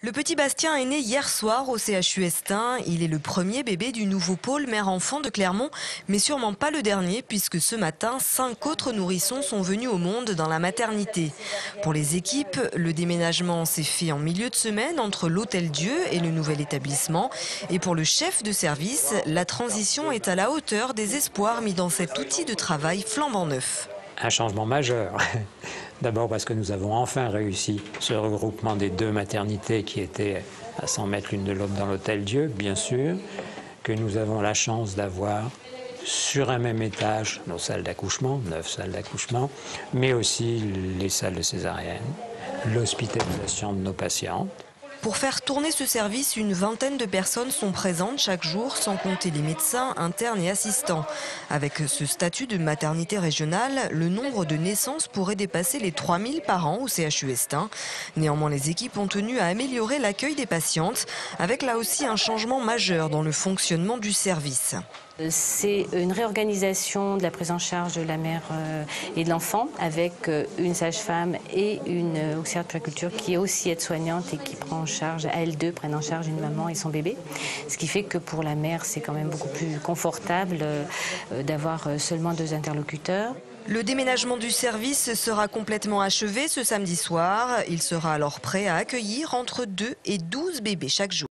Le petit Bastien est né hier soir au CHU Estaing. Il est le premier bébé du nouveau pôle mère-enfant de Clermont, mais sûrement pas le dernier puisque ce matin, 5 autres nourrissons sont venus au monde dans la maternité. Pour les équipes, le déménagement s'est fait en milieu de semaine entre l'Hôtel-Dieu et le nouvel établissement. Et pour le chef de service, la transition est à la hauteur des espoirs mis dans cet outil de travail flambant neuf. Un changement majeur. D'abord parce que nous avons enfin réussi ce regroupement des deux maternités qui étaient à 100 mètres l'une de l'autre dans l'Hôtel-Dieu, bien sûr, que nous avons la chance d'avoir sur un même étage nos salles d'accouchement, 9 salles d'accouchement, mais aussi les salles de césarienne, l'hospitalisation de nos patientes. Pour faire tourner ce service, une vingtaine de personnes sont présentes chaque jour, sans compter les médecins, internes et assistants. Avec ce statut de maternité régionale, le nombre de naissances pourrait dépasser les 3000 par an au CHU Estaing. Néanmoins, les équipes ont tenu à améliorer l'accueil des patientes, avec là aussi un changement majeur dans le fonctionnement du service. C'est une réorganisation de la prise en charge de la mère et de l'enfant avec une sage-femme et une auxiliaire de puériculture qui est aussi aide-soignante et qui prend en charge, à elles deux prennent en charge une maman et son bébé. Ce qui fait que pour la mère, c'est quand même beaucoup plus confortable d'avoir seulement 2 interlocuteurs. Le déménagement du service sera complètement achevé ce samedi soir. Il sera alors prêt à accueillir entre 2 et 12 bébés chaque jour.